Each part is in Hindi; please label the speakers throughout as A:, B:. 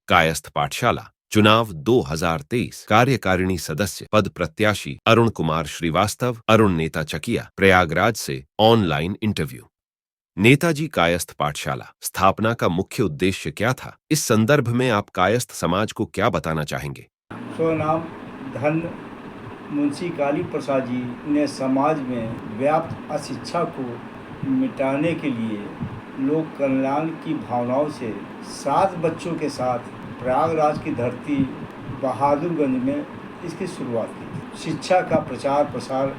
A: कायस्थ पाठशाला चुनाव 2023 कार्यकारिणी सदस्य पद प्रत्याशी अरुण कुमार श्रीवास्तव, अरुण नेता चकिया, प्रयागराज से ऑनलाइन इंटरव्यू। नेताजी कायस्थ पाठशाला स्थापना का मुख्य उद्देश्य क्या था? इस संदर्भ में आप कायस्थ समाज को क्या बताना चाहेंगे?
B: स्वनाम धन मुंशी काली प्रसाद जी ने समाज में व्याप्त अशिक्षा को मिटाने के लिए लोक कल्याण की भावनाओं से 7 बच्चों के साथ प्रयागराज की धरती बहादुरगंज में इसकी शुरुआत की। शिक्षा का प्रचार प्रसार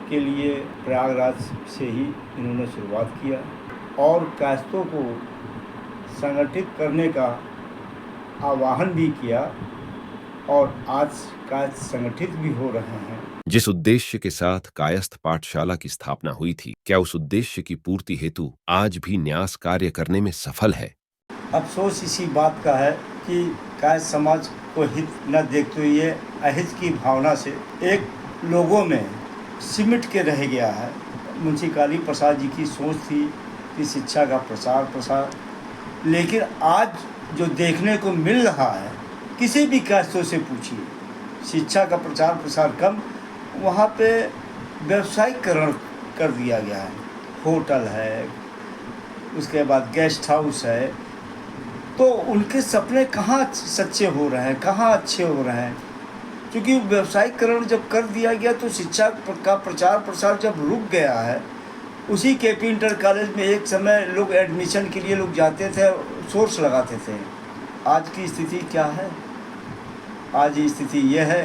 B: के लिए प्रयागराज से ही इन्होंने शुरुआत किया और कायस्थों को संगठित करने का आह्वान भी किया और आज कायस्थ संगठित भी हो रहे हैं।
A: जिस उद्देश्य के साथ कायस्थ पाठशाला की स्थापना हुई थी, क्या उस उद्देश्य की पूर्ति हेतु आज भी न्यास कार्य करने में सफल है?
B: अफसोस इसी बात का है कि कायस्थ समाज को हित न देखते हुए अहित की भावना से एक लोगों में सिमट के रह गया है। मुंशी काली प्रसाद जी की सोच थी कि शिक्षा का प्रसार, लेकिन आज जो देखने को मिल रहा है, किसी भी कायस्थों से पूछिए, शिक्षा का प्रचार प्रसार कम, वहाँ पे व्यवसायीकरण कर दिया गया है। होटल है, उसके बाद गेस्ट हाउस है, तो उनके सपने कहाँ सच्चे हो रहे हैं, कहाँ अच्छे हो रहे हैं? क्योंकि व्यवसायीकरण जब कर दिया गया तो शिक्षा का प्रचार प्रसार जब रुक गया है। उसी केपी इंटर कॉलेज में एक समय लोग एडमिशन के लिए लोग जाते थे, सोर्स लगाते थे। आज की स्थिति क्या है? आज की स्थिति यह है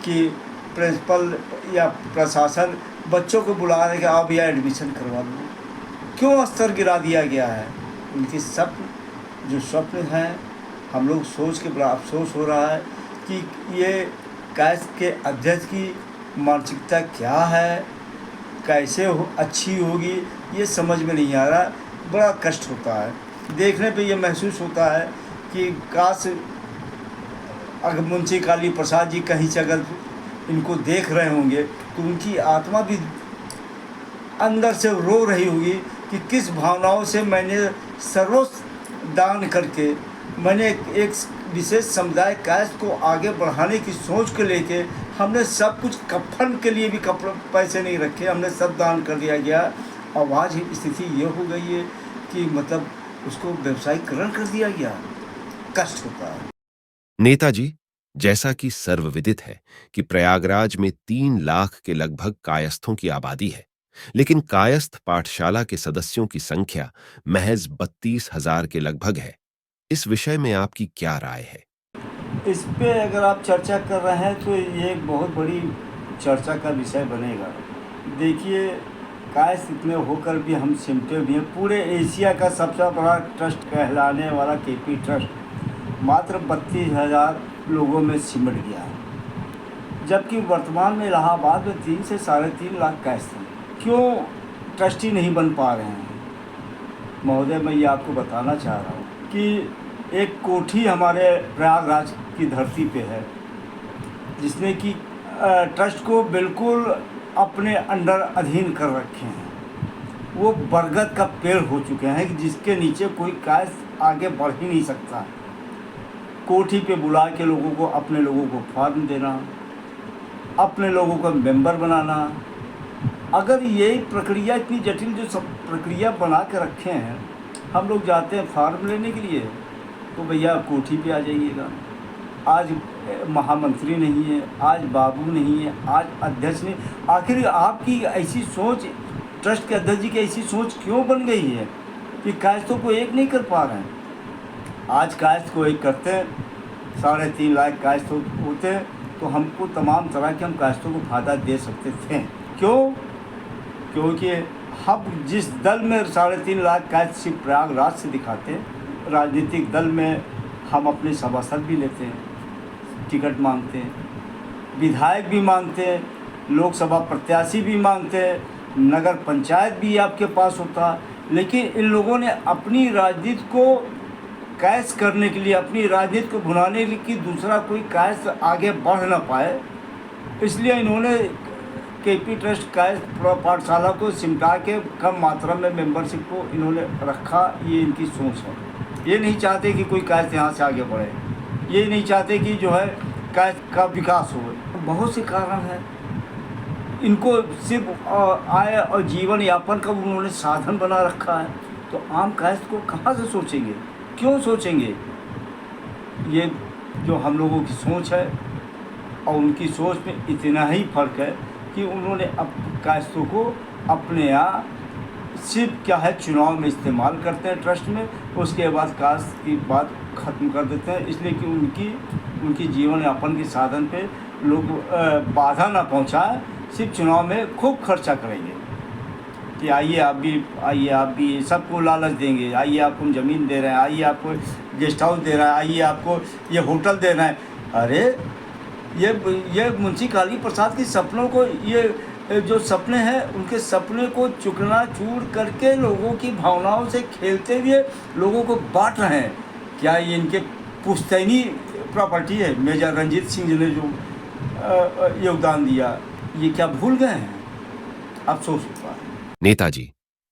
B: कि प्रिंसिपल या प्रशासन बच्चों को बुला रहे कि आप भैया एडमिशन करवा लो। क्यों स्तर गिरा दिया गया है? उनके स्वप्न हैं, हम लोग सोच के बड़ा अफसोस हो रहा है कि ये कायस्थ के अध्यक्ष की मानसिकता क्या है, कैसे अच्छी होगी, ये समझ में नहीं आ रहा। बड़ा कष्ट होता है देखने पे, ये महसूस होता है कि काश अगर मुंशी काली प्रसाद जी कहीं से अगर इनको देख रहे होंगे तो उनकी आत्मा भी अंदर से रो रही होगी कि किस भावनाओं से मैंने सर्वस्व दान करके मैंने एक विशेष समुदाय कायस्थ को आगे बढ़ाने की सोच को लेके हमने सब कुछ, कफन के लिए भी पैसे नहीं रखे, हमने सब दान कर दिया गया। और आज स्थिति ये हो गई है कि मतलब उसको व्यवसायीकरण कर दिया गया। कष्ट होता है।
A: नेताजी, जैसा कि सर्वविदित है कि प्रयागराज में 3 लाख के लगभग कायस्थों की आबादी है, लेकिन कायस्थ पाठशाला के सदस्यों की संख्या महज 32,000 के लगभग है। इस विषय में आपकी क्या राय है?
B: इस पे अगर आप चर्चा कर रहे हैं तो ये एक बहुत बड़ी चर्चा का विषय बनेगा। देखिए, कायस्थ इतने होकर भी हम सिमटे भी हैं। पूरे एशिया का सबसे बड़ा ट्रस्ट कहलाने वाला केपी ट्रस्ट मात्र 32,000 लोगों में सिमट गया है, जबकि वर्तमान में इलाहाबाद में 3 से 3.5 लाख कायस्थ हैं। क्यों ट्रस्टी नहीं बन पा रहे हैं? महोदय, मैं ये आपको बताना चाह रहा हूँ कि एक कोठी हमारे प्रयागराज की धरती पे है, जिसने कि ट्रस्ट को बिल्कुल अपने अंडर अधीन कर रखे हैं। वो बरगद का पेड़ हो चुके हैं कि जिसके नीचे कोई कायस्थ आगे बढ़ ही नहीं सकता। कोठी पे बुला के लोगों को, अपने लोगों को फॉर्म देना, अपने लोगों को मेंबर बनाना। अगर यही प्रक्रिया इतनी जटिल जो सब प्रक्रिया बना के रखे हैं, हम लोग जाते हैं फॉर्म लेने के लिए तो भैया कोठी पे आ जाइएगा। आज महामंत्री नहीं है, आज बाबू नहीं है, आज अध्यक्ष नहीं। आखिर आपकी ऐसी सोच, ट्रस्ट के अध्यक्ष जी की ऐसी सोच क्यों बन गई है कि कायस्थों को एक नहीं कर पा रहे हैं? आज कायस्थ को एक करते हैं, 3.5 लाख कायस्थ होते हैं तो हमको तमाम तरह के हम कायस्थों को फ़ायदा दे सकते थे। क्यों? क्योंकि हम जिस दल में 3.5 लाख कायस्थ सिर्फ प्रयागराज से दिखाते हैं, राजनीतिक दल में हम अपने सभासद भी लेते हैं, टिकट मांगते हैं, विधायक भी मांगते हैं, लोकसभा प्रत्याशी भी मांगते हैं, नगर पंचायत भी आपके पास होता है। लेकिन इन लोगों ने अपनी राजनीति को कैश करने के लिए, अपनी राजनीति को भुनाने के लिए कि दूसरा कोई कायस्थ आगे बढ़ ना पाए, इसलिए इन्होंने केपी ट्रस्ट कायस्थ पाठशाला को सिमटा के कम मात्रा में मेंबरशिप को इन्होंने रखा। ये इनकी सोच है। ये नहीं चाहते कि कोई कायस्थ यहाँ से आगे बढ़े, ये नहीं चाहते कि जो है कायस्थ का विकास हो। बहुत से कारण हैं, इनको सिर्फ आय और जीवन यापन का उन्होंने साधन बना रखा है। तो आम कायस्थ को कहाँ से सोचेंगे, क्यों सोचेंगे? ये जो हम लोगों की सोच है और उनकी सोच में इतना ही फ़र्क है कि उन्होंने अब कायस्थों को अपने यहाँ सिर्फ क्या है चुनाव में इस्तेमाल करते हैं ट्रस्ट में, उसके बाद कास्ट की बात ख़त्म कर देते हैं, इसलिए कि उनकी जीवन यापन के साधन पे लोग बाधा ना पहुंचाए। सिर्फ चुनाव में खूब खर्चा करेंगे कि आइए आप भी सबको लालच देंगे, आइए आपको हम ज़मीन दे रहे हैं, आइए आपको गेस्ट हाउस दे रहा है, आइए आपको ये होटल दे रहे हैं। अरे ये मुंशी काली प्रसाद के सपनों को, ये जो सपने हैं उनके सपने को चुकना चूर करके लोगों की भावनाओं से खेलते हुए लोगों को बांट रहे हैं। क्या ये इनके पुश्तैनी प्रॉपर्टी है? मेजर रंजीत सिंह जी ने जो योगदान दिया, ये क्या भूल गए हैं? अफसोस होता है।
A: नेताजी,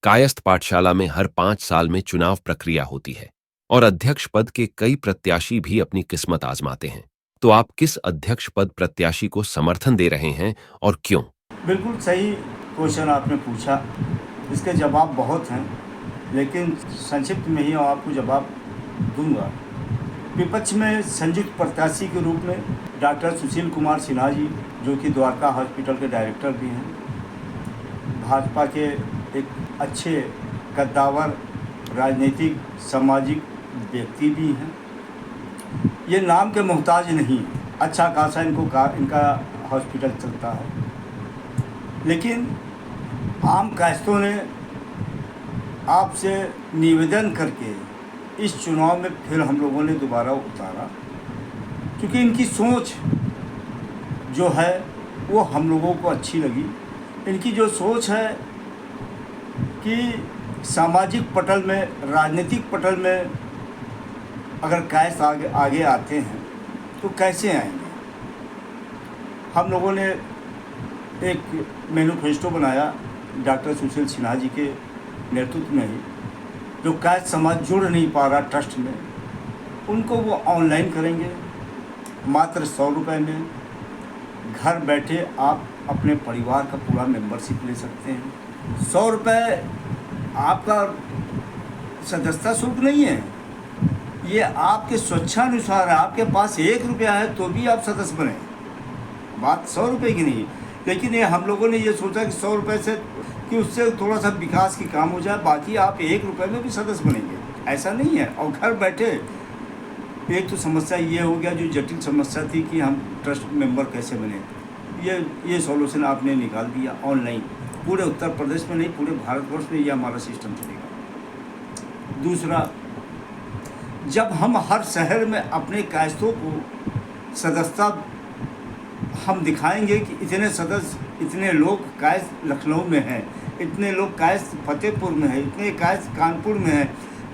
A: कायस्थ पाठशाला में हर 5 साल में चुनाव प्रक्रिया होती है और अध्यक्ष पद के कई प्रत्याशी भी अपनी किस्मत आजमाते हैं। तो आप किस अध्यक्ष पद प्रत्याशी को समर्थन दे रहे हैं और क्यों?
B: बिल्कुल सही क्वेश्चन आपने पूछा। इसके जवाब बहुत हैं, लेकिन संक्षिप्त में ही आपको जवाब दूंगा। विपक्ष में संयुक्त प्रत्याशी के रूप में डॉक्टर सुशील कुमार सिन्हा जी, जो कि द्वारका हॉस्पिटल के डायरेक्टर भी हैं, भाजपा के एक अच्छे कद्दावर राजनीतिक सामाजिक व्यक्ति भी हैं। ये नाम के मोहताज नहीं, अच्छा खासा इनका हॉस्पिटल चलता है। लेकिन आम कायस्थों ने आपसे निवेदन करके इस चुनाव में फिर हम लोगों ने दोबारा उतारा, क्योंकि इनकी सोच जो है वो हम लोगों को अच्छी लगी। इनकी जो सोच है कि सामाजिक पटल में, राजनीतिक पटल में अगर कायस्थ आगे आते हैं तो कैसे आएंगे। हम लोगों ने एक मैनिफेस्टो बनाया डॉक्टर सुशील सिन्हा जी के नेतृत्व में ही, जो कायस्थ समाज जुड़ नहीं पा रहा ट्रस्ट में, उनको वो ऑनलाइन करेंगे। मात्र 100 रुपये में घर बैठे आप अपने परिवार का पूरा मेंबरशिप ले सकते हैं। 100 रुपये आपका सदस्यता शुल्क नहीं है, ये आपके स्वेच्छानुसार है। आपके पास 1 रुपया है तो भी आप सदस्य बने, बात 100 रुपये की नहीं। लेकिन ये हम लोगों ने ये सोचा कि 100 रुपये से कि उससे थोड़ा सा विकास की काम हो जाए, बाकी आप 1 रुपये में भी सदस्य बनेंगे, ऐसा नहीं है। और घर बैठे एक तो समस्या ये हो गया, जो जटिल समस्या थी कि हम ट्रस्ट मेंबर कैसे बने, ये सॉल्यूशन आपने निकाल दिया ऑनलाइन। पूरे उत्तर प्रदेश में नहीं, पूरे भारतवर्ष में ये हमारा सिस्टम चलेगा। दूसरा, जब हम हर शहर में अपने कायस्थों को सदस्यता हम दिखाएंगे कि इतने सदस्य, इतने लोग कायस्थ लखनऊ में हैं, इतने लोग कायस्थ फतेहपुर में हैं, इतने कायस्थ कानपुर में हैं,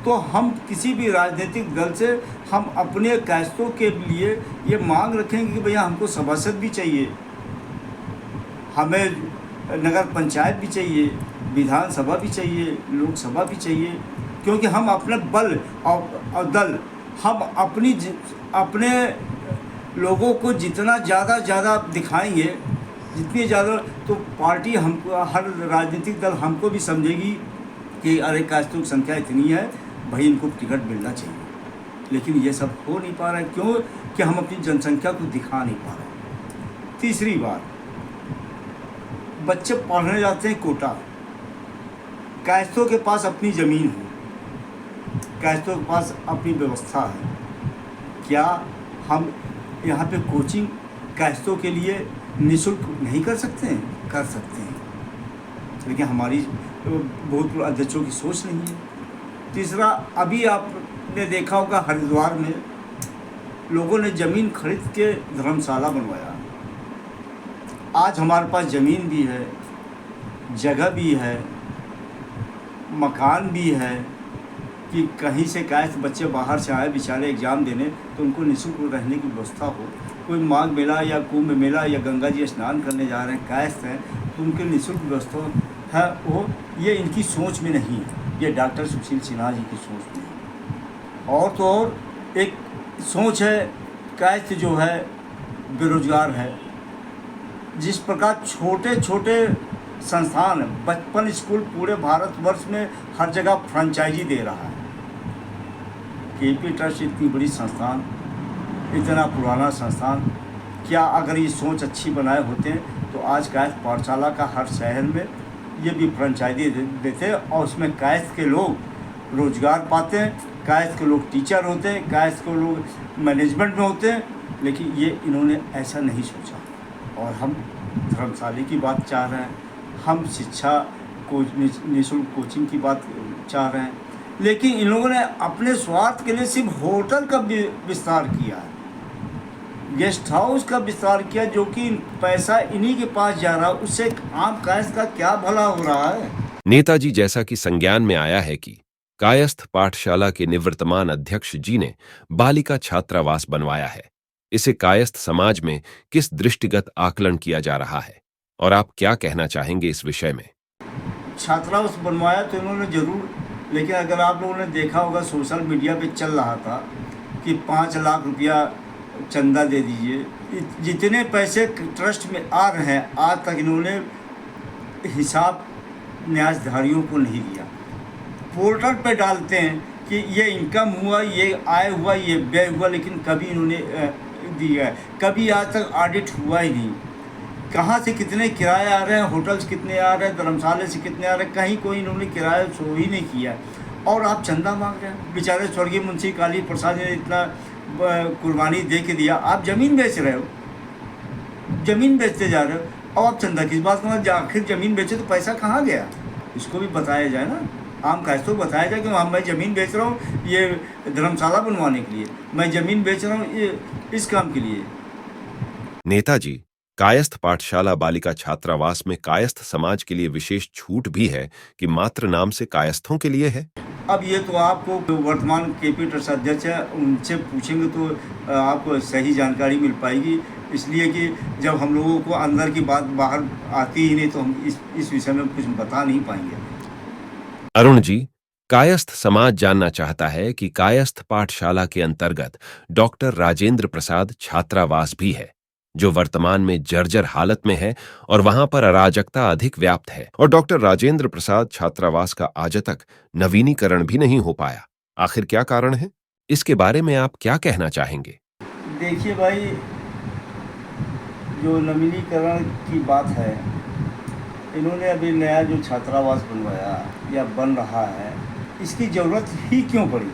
B: तो हम किसी भी राजनीतिक दल से हम अपने कायस्थों के लिए ये मांग रखेंगे कि भैया हमको सभासद भी चाहिए, हमें नगर पंचायत भी चाहिए, विधानसभा भी चाहिए, लोकसभा भी चाहिए, क्योंकि हम अपने बल और दल, हम अपने लोगों को जितना ज़्यादा दिखाएंगे, जितनी ज़्यादा, तो पार्टी हमको, हर राजनीतिक दल हमको भी समझेगी कि अरे कायस्थों की संख्या इतनी है, भाई इनको टिकट मिलना चाहिए। लेकिन ये सब हो नहीं पा रहा है, क्यों? कि हम अपनी जनसंख्या को दिखा नहीं पा रहे। तीसरी बात, बच्चे पढ़ने जाते हैं कोटा, कायस्थों के पास अपनी ज़मीन है, कायस्थों के पास अपनी व्यवस्था है, क्या हम यहाँ पे कोचिंग कायस्थों के लिए निःशुल्क नहीं कर सकते हैं? कर सकते हैं, लेकिन हमारी बहुत अध्यक्षों की सोच नहीं है। तीसरा, अभी आपने देखा होगा हरिद्वार में लोगों ने ज़मीन खरीद के धर्मशाला बनवाया। आज हमारे पास ज़मीन भी है, जगह भी है, मकान भी है, कि कहीं से कायस्थ बच्चे बाहर से आए बेचारे एग्ज़ाम देने, तो उनको निःशुल्क रहने की व्यवस्था हो। कोई माघ मेला या कुंभ मेला या गंगा जी स्नान करने जा रहे हैं, कायस्थ हैं, तो उनके निःशुल्क व्यवस्था है वो, ये इनकी सोच में नहीं है, ये डॉक्टर सुशील सिन्हा जी की सोच में है। और तो और एक सोच है, कायस्थ जो है बेरोजगार है। जिस प्रकार छोटे छोटे संस्थान, बचपन स्कूल पूरे भारतवर्ष में हर जगह फ्रेंचाइजी दे रहा है। केपी ट्रस्ट इतनी बड़ी संस्थान, इतना पुराना संस्थान, क्या अगर ये सोच अच्छी बनाए होते तो आज कायस्थ पाठशाला का हर शहर में ये भी फ्रेंचाइजी देते और उसमें कायस्थ के लोग रोजगार पाते हैं, कायस्थ के लोग टीचर होते हैं, कायस्थ के लोग मैनेजमेंट में होते हैं। लेकिन ये इन्होंने ऐसा नहीं सोचा। और हम धर्मशाला की बात चाह रहे हैं, हम शिक्षा को निःशुल्क कोचिंग की बात चाह रहे हैं, लेकिन इन लोगों ने अपने स्वार्थ के लिए सिर्फ होटल का विस्तार किया है, गेस्ट हाउस का विस्तार किया, जो कि पैसा इन्हीं के पास जा रहा है। उससे आम कायस्थ का क्या भला हो रहा है।
A: नेताजी जैसा कि संज्ञान में आया है कि कायस्थ पाठशाला के निवर्तमान अध्यक्ष जी ने बालिका छात्रावास बनवाया है, इसे कायस्थ समाज में किस दृष्टिगत आकलन किया जा रहा है और आप क्या कहना चाहेंगे इस विषय में?
B: छात्रावास बनवाया तो इन्होंने जरूर, लेकिन अगर आप लोगों ने देखा होगा सोशल मीडिया पे चल रहा था कि 5 लाख रुपया चंदा दे दीजिए। जितने पैसे ट्रस्ट में आ रहे हैं आज तक इन्होंने हिसाब न्यासधारियों को नहीं दिया। पोर्टल पे डालते हैं कि ये इनकम हुआ, ये आय हुआ, ये व्यय हुआ, लेकिन कभी इन्होंने दिया है, कभी आज तक ऑडिट हुआ ही नहीं। कहाँ से कितने किराए आ रहे हैं, होटल से कितने आ रहे हैं, धर्मशाला से कितने आ रहे हैं, कहीं कोई इन्होंने किराया शो ही नहीं किया। और आप चंदा मांग रहे हैं। बेचारे स्वर्गीय मुंशी काली प्रसाद ने इतना कुर्बानी दे के दिया, आप ज़मीन बेच रहे हो, ज़मीन बेचते जा रहे हो, और आप चंदा किस बात का? आखिर ज़मीन बेचे तो पैसा कहाँ गया, इसको भी बताया जाए ना। आम कायस्थों को बताया जाए कि हाँ मैं ज़मीन बेच रहा हूँ ये धर्मशाला बनवाने के लिए, मैं ज़मीन बेच रहा हूँ ये इस काम के लिए।
A: नेताजी, कायस्थ पाठशाला बालिका छात्रावास में कायस्थ समाज के लिए विशेष छूट भी है कि मात्र नाम से कायस्थों के लिए है?
B: अब ये तो आपको वर्तमान केपी ट्रस्ट अध्यक्ष है, उनसे पूछेंगे तो आपको सही जानकारी मिल पाएगी। इसलिए कि जब हम लोगों को अंदर की बात बाहर आती ही नहीं तो हम इस विषय में कुछ बता नहीं पाएंगे।
A: अरुण जी, कायस्थ समाज जानना चाहता है कि कायस्थ पाठशाला के अंतर्गत डॉक्टर राजेंद्र प्रसाद छात्रावास भी है, जो वर्तमान में जर्जर हालत में है और वहां पर अराजकता अधिक व्याप्त है, और डॉक्टर राजेंद्र प्रसाद छात्रावास का आज तक नवीनीकरण भी नहीं हो पाया। आखिर क्या कारण है? इसके बारे में आप क्या कहना चाहेंगे?
B: देखिए भाई, जो नवीनीकरण की बात है, इन्होंने अभी नया जो छात्रावास बनवाया या बन रहा है, इसकी ज़रूरत ही क्यों पड़ी?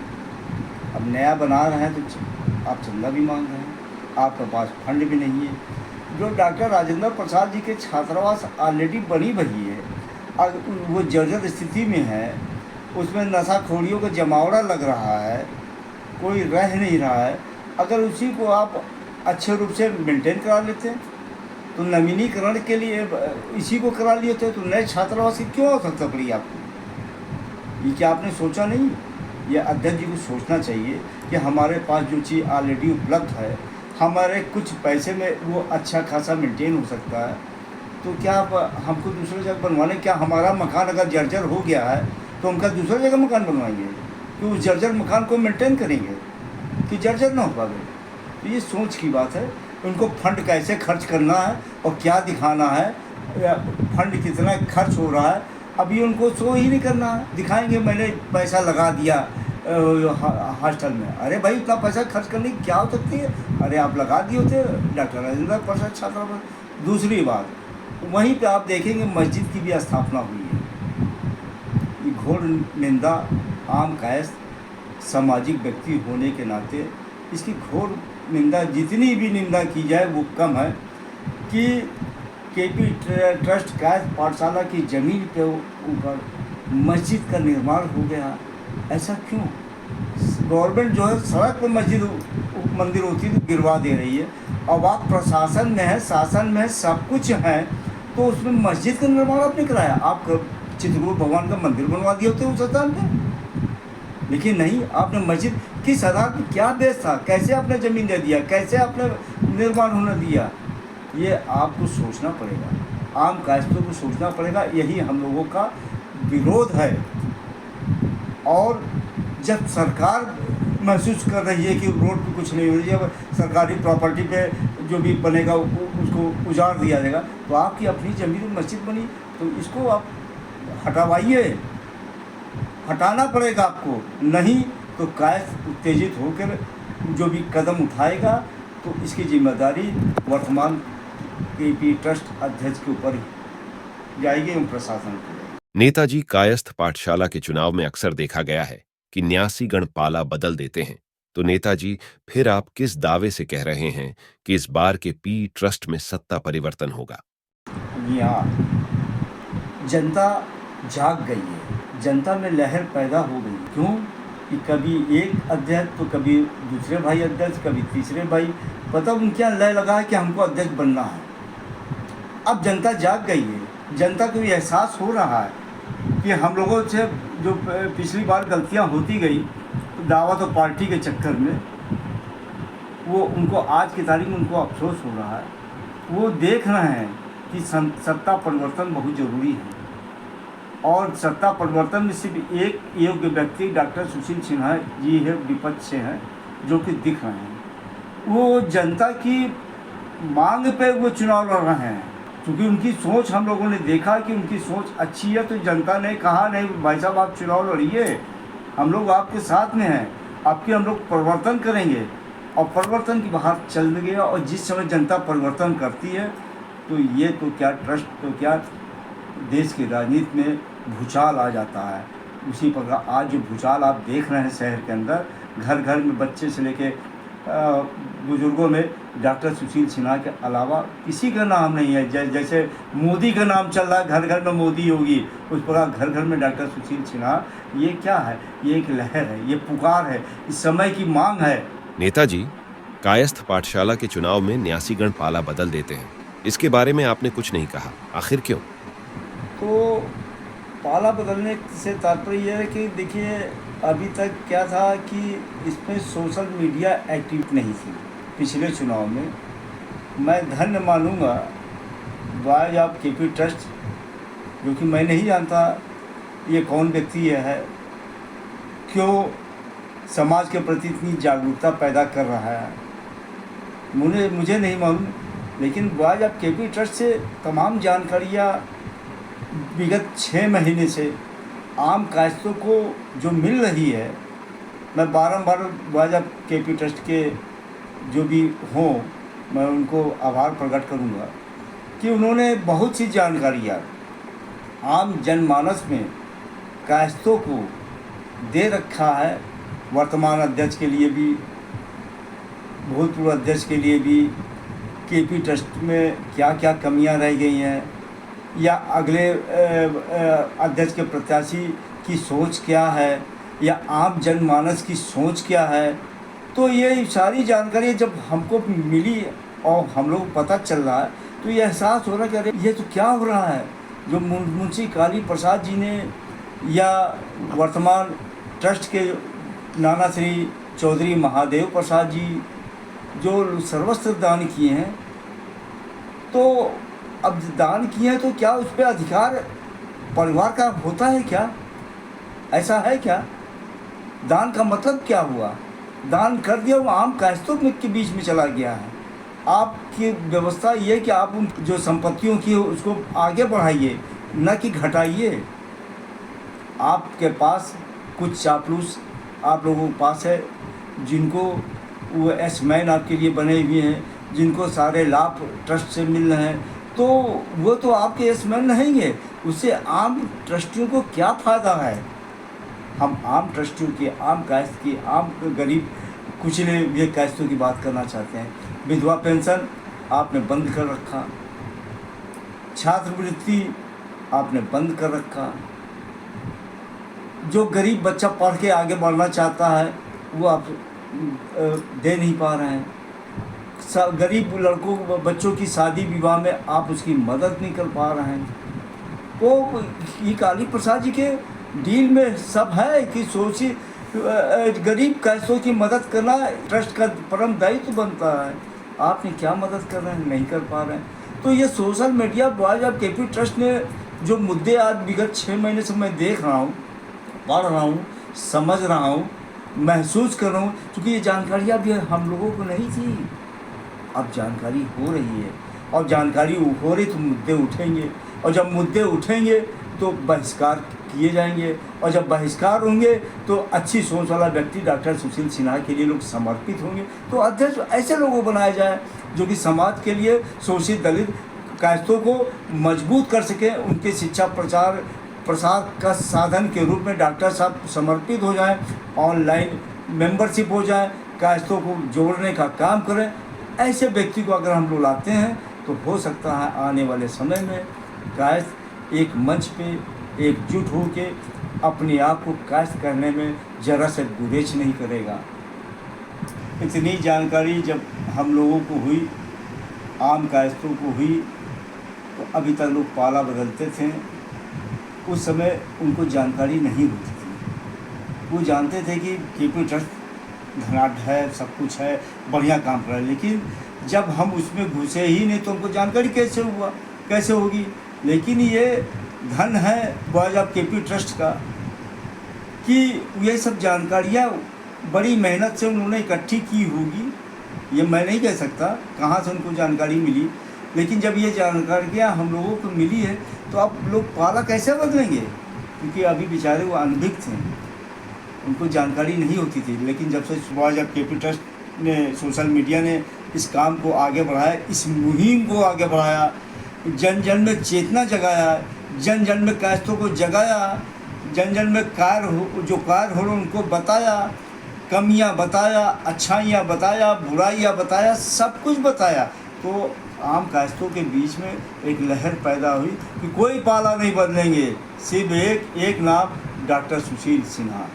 B: अब नया बना रहे हैं तो आप चंदा भी मांग रहे हैं, आपके पास फंड भी नहीं है। जो डॉक्टर राजेंद्र प्रसाद जी के छात्रावास ऑलरेडी बनी भरी है, वो जर्जर स्थिति में है, उसमें नशाखोरियों का जमावड़ा लग रहा है, कोई रह नहीं रहा है। अगर उसी को आप अच्छे रूप से मेंटेन करा लेते तो नवीनीकरण के लिए इसी को करा लिए थे, तो नए छात्रावास की क्यों आवश्यकता पड़ी आपको? ये क्या आपने सोचा नहीं? ये अध्यक्ष जी को सोचना चाहिए कि हमारे पास जो चीज़ ऑलरेडी उपलब्ध है, हमारे कुछ पैसे में वो अच्छा खासा मेंटेन हो सकता है, तो क्या हमको दूसरी जगह बनवाने? क्या हमारा मकान अगर जर्जर हो गया है तो हम क्या दूसरी जगह मकान बनवाएंगे कि उस जर्जर मकान को मेंटेन करेंगे कि जर्जर ना हो पाए? तो ये सोच की बात है। उनको फंड कैसे खर्च करना है और क्या दिखाना है, फंड कितना खर्च हो रहा है, अभी उनको शो ही नहीं करना है। दिखाएंगे मैंने पैसा लगा दिया हॉस्टल में। अरे भाई, इतना पैसा खर्च करने की क्या हो सकती है? अरे आप लगा दिए होते डॉक्टर राजेंद्र प्रसाद छात्रावास। दूसरी बात, वहीं पे आप देखेंगे मस्जिद की भी स्थापना हुई है। ये घोर निंदा, आम कायस्थ सामाजिक व्यक्ति होने के नाते इसकी घोर निंदा, जितनी भी निंदा की जाए वो कम है कि केपी ट्रस्ट कायस्थ पाठशाला की ज़मीन पे ऊपर मस्जिद का निर्माण हो गया। ऐसा क्यों? गवर्नमेंट जो है सड़क पर मस्जिद मंदिर होती तो गिरवा दे रही है। अब आप प्रशासन में है, शासन में है, सब कुछ है, तो उसमें मस्जिद का निर्माण आपने कराया। आप चित्रकूट भगवान का मंदिर बनवा दिए होते उस स्थान पर, लेकिन नहीं, आपने मस्जिद किस आधार पर, क्या बेस था, कैसे आपने ज़मीन दे दिया, कैसे आपने निर्माण होने दिया? ये आपको सोचना पड़ेगा, आम कायस्थों को सोचना पड़ेगा। यही हम लोगों का विरोध है। और जब सरकार महसूस कर रही है कि रोड पे कुछ नहीं हो रही है, अब सरकारी प्रॉपर्टी पे जो भी बनेगा उसको उजाड़ दिया जाएगा। तो आपकी अपनी ज़मीन में मस्जिद बनी तो इसको आप हटवाइए, हटाना पड़ेगा आपको, नहीं तो कायस्थ उत्तेजित होकर जो भी कदम उठाएगा तो इसकी जिम्मेदारी वर्तमान केपी ट्रस्ट अध्यक्ष के ऊपर ही जाएगी एवं प्रशासन को।
A: नेताजी कायस्थ पाठशाला के चुनाव में अक्सर देखा गया है कि न्यासी गण पाला बदल देते हैं। तो नेताजी, फिर आप किस दावे से कह रहे हैं कि इस बार के पी ट्रस्ट में सत्ता परिवर्तन होगा?
B: यहाँ जनता जाग गई है, जनता में लहर पैदा हो गई। क्यों कि कभी एक अध्यक्ष तो कभी दूसरे भाई अध्यक्ष, कभी तीसरे भाई, पता उनके यहाँ लय लगा है कि हमको अध्यक्ष बनना है। अब जनता जाग गई है, जनता को ये एहसास हो रहा है कि हम लोगों से जो पिछली बार गलतियां होती गई, दावा तो पार्टी के चक्कर में, वो उनको आज की तारीख में उनको अफसोस हो रहा है। वो देख रहे हैं कि सत्ता परिवर्तन बहुत ज़रूरी है और सत्ता परिवर्तन में सिर्फ एक योग्य व्यक्ति डॉक्टर सुशील सिन्हा जी है, विपक्ष से हैं, जो कि दिख रहे हैं। वो जनता की मांग पे वो चुनाव लड़ रहे हैं, क्योंकि उनकी सोच हम लोगों ने देखा कि उनकी सोच अच्छी है। तो जनता ने कहा नहीं भाई साहब आप चुनाव लड़िए, हम लोग आपके साथ में हैं, आपकी हम लोग परिवर्तन करेंगे। और परिवर्तन की बाहर चल गया। और जिस समय जनता परिवर्तन करती है तो ये तो क्या ट्रस्ट, तो क्या देश की राजनीति में भूचाल आ जाता है। उसी प्रकार आज जो भूचाल आप देख रहे हैं शहर के अंदर, घर घर में बच्चे से लेके बुजुर्गों में डॉक्टर सुशील सिन्हा के अलावा किसी का नाम नहीं है। जैसे मोदी का नाम चल रहा है, घर घर में मोदी योगी, उस प्रकार घर घर में डॉक्टर सुशील सिन्हा। ये क्या है? ये एक लहर है, ये पुकार है, इस समय की मांग है।
A: नेताजी, कायस्थ पाठशाला के चुनाव में न्यासीगण पाला बदल देते हैं, इसके बारे में आपने कुछ नहीं कहा, आखिर क्यों?
B: तो पाला बदलने से तात्पर्य यह है कि देखिए अभी तक क्या था कि इसमें सोशल मीडिया एक्टिव नहीं थी। पिछले चुनाव में मैं धन्य मानूंगा वाइज ऑफ केपी ट्रस्ट, जो कि मैं नहीं जानता ये कौन व्यक्ति है, क्यों समाज के प्रति इतनी जागरूकता पैदा कर रहा है, मुझे नहीं मालूम। लेकिन वाइज ऑफ केपी ट्रस्ट से तमाम जानकारियाँ विगत 6 महीने से आम कायस्थों को जो मिल रही है, मैं बारंबार वाइज ऑफ केपी ट्रस्ट के जो भी हों मैं उनको आभार प्रकट करूंगा कि उन्होंने बहुत सी जानकारियाँ आम जनमानस में कायस्थों को दे रखा है। वर्तमान अध्यक्ष के लिए भी, भूतपूर्व अध्यक्ष के लिए भी, केपी ट्रस्ट में क्या क्या कमियां रह गई हैं या अगले अध्यक्ष के प्रत्याशी की सोच क्या है या आम जनमानस की सोच क्या है। तो ये सारी जानकारी जब हमको मिली और हम लोग पता चल रहा है तो ये एहसास हो रहा है कि अरे ये तो क्या हो रहा है। जो मुंशी काली प्रसाद जी ने या वर्तमान ट्रस्ट के नाना श्री चौधरी महादेव प्रसाद जी जो सर्वस्व दान किए हैं, तो अब दान किए हैं तो क्या उस पर अधिकार परिवार का होता है क्या? ऐसा है क्या? दान का मतलब क्या हुआ? दान कर दिया वो आम कायस्थों के बीच में चला गया है। आपकी व्यवस्था ये है कि आप उन जो संपत्तियों की उसको आगे बढ़ाइए, न कि घटाइए। आपके पास कुछ चापलूस आप लोगों के पास है जिनको वो एसमैन आपके लिए बने हुए हैं, जिनको सारे लाभ ट्रस्ट से मिल रहे हैं, तो वो तो आपके एसमैन नहीं है। उससे आम ट्रस्टियों को क्या फ़ायदा है? हम आम ट्रस्टियों की, आम कायस्थ की, आम गरीब कुचले हुए कायस्थों की बात करना चाहते हैं। विधवा पेंशन आपने बंद कर रखा, छात्रवृत्ति आपने बंद कर रखा। जो गरीब बच्चा पढ़ के आगे बढ़ना चाहता है वो आप दे नहीं पा रहे हैं। गरीब लड़कों बच्चों की शादी विवाह में आप उसकी मदद नहीं कर पा रहे हैं। तो ये काली प्रसाद जी के डील में सब है कि सोचिए गरीब कायस्थों की मदद करना ट्रस्ट का परम दायित्व बनता है। आपने क्या मदद कर रहे हैं? नहीं कर पा रहे हैं। तो ये social media wise of KP trust ने जो मुद्दे आज विगत 6 महीने से मैं देख रहा हूँ, पढ़ रहा हूँ, समझ रहा हूँ, महसूस कर रहा हूँ, क्योंकि ये जानकारियाँ भी हम लोगों को नहीं थी। अब जानकारी हो रही है, और जानकारी हो रही तो मुद्दे उठेंगे, और जब मुद्दे उठेंगे तो बहिष्कार किए जाएंगे, और जब बहिष्कार होंगे तो अच्छी सोच वाला व्यक्ति डॉक्टर सुशील सिन्हा के लिए लोग समर्पित होंगे। तो अध्यक्ष ऐसे लोगों को बनाया जाए जो कि समाज के लिए शोषित दलित कायस्थों को मजबूत कर सके, उनके शिक्षा प्रसार का साधन के रूप में डॉक्टर साहब समर्पित हो जाएं, ऑनलाइन मेंबरशिप हो जाए, कायस्थों को जोड़ने का काम करें। ऐसे व्यक्ति को अगर हम लोग लाते हैं तो हो सकता है आने वाले समय में कायस्थ एक मंच पे एकजुट हो के अपने आप को कायस्थ करने में ज़रा से गुरेज नहीं करेगा। इतनी जानकारी जब हम लोगों को हुई, आम कायस्थों को हुई, तो अभी तक लोग पाला बदलते थे, उस समय उनको जानकारी नहीं होती थी। वो जानते थे कि केपी ट्रस्ट धनाढ़ है, सब कुछ है, बढ़िया काम कर रहा है, लेकिन जब हम उसमें घुसे ही नहीं तो उनको जानकारी कैसे होगी। लेकिन ये धन है बॉयज़ ऑफ केपी ट्रस्ट का कि ये सब जानकारियाँ बड़ी मेहनत से उन्होंने इकट्ठी की होगी। ये मैं नहीं कह सकता कहाँ से उनको जानकारी मिली, लेकिन जब ये जानकारियाँ हम लोगों को मिली है तो अब लोग पाला कैसे बदलेंगे, क्योंकि अभी बेचारे वो अनभिज्ञ थे, उनको जानकारी नहीं होती थी। लेकिन जब से बॉयज़ ऑफ केपी ट्रस्ट ने, सोशल मीडिया ने इस काम को आगे बढ़ाया, इस मुहिम को आगे बढ़ाया, जन जन में चेतना जगाया, जन जन में कायस्थों को जगाया, जन जन में जो कार्य हो उनको बताया, कमियां बताया, अच्छाइयां बताया, बुराइयां बताया, सब कुछ बताया, तो आम कायस्थों के बीच में एक लहर पैदा हुई कि कोई पाला नहीं बदलेंगे, सिर्फ एक नाम डॉक्टर सुशील सिन्हा,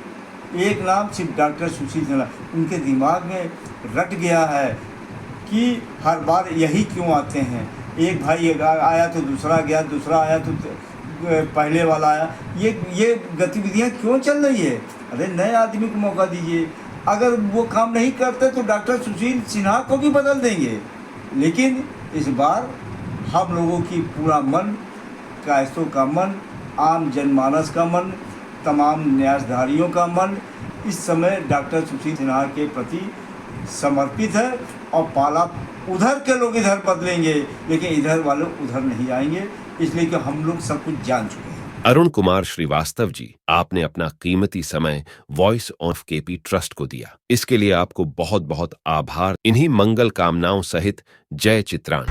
B: एक नाम सिर्फ डॉक्टर सुशील सिन्हा। उनके दिमाग में रट गया है कि हर बार यही क्यों आते हैं, एक भाई आया तो दूसरा गया, दूसरा आया तो पहले वाला आया, ये गतिविधियाँ क्यों चल रही है। अरे नए आदमी को मौका दीजिए, अगर वो काम नहीं करते तो डॉक्टर सुशील सिन्हा को भी बदल देंगे। लेकिन इस बार हम लोगों की पूरा मन, कायस्थों का मन, आम जनमानस का मन, तमाम न्यायधारियों का मन इस समय डॉक्टर सुशील सिन्हा के प्रति समर्पित है, और पाला उधर के लोग इधर बदलेंगे, लेकिन इधर वाले उधर नहीं आएंगे, इसलिए कि हम लोग सब कुछ जान चुके हैं।
A: अरुण कुमार श्रीवास्तव जी, आपने अपना कीमती समय वॉइस ऑफ केपी ट्रस्ट को दिया, इसके लिए आपको बहुत बहुत आभार। इन्हीं मंगल कामनाओं सहित जय चित्रान।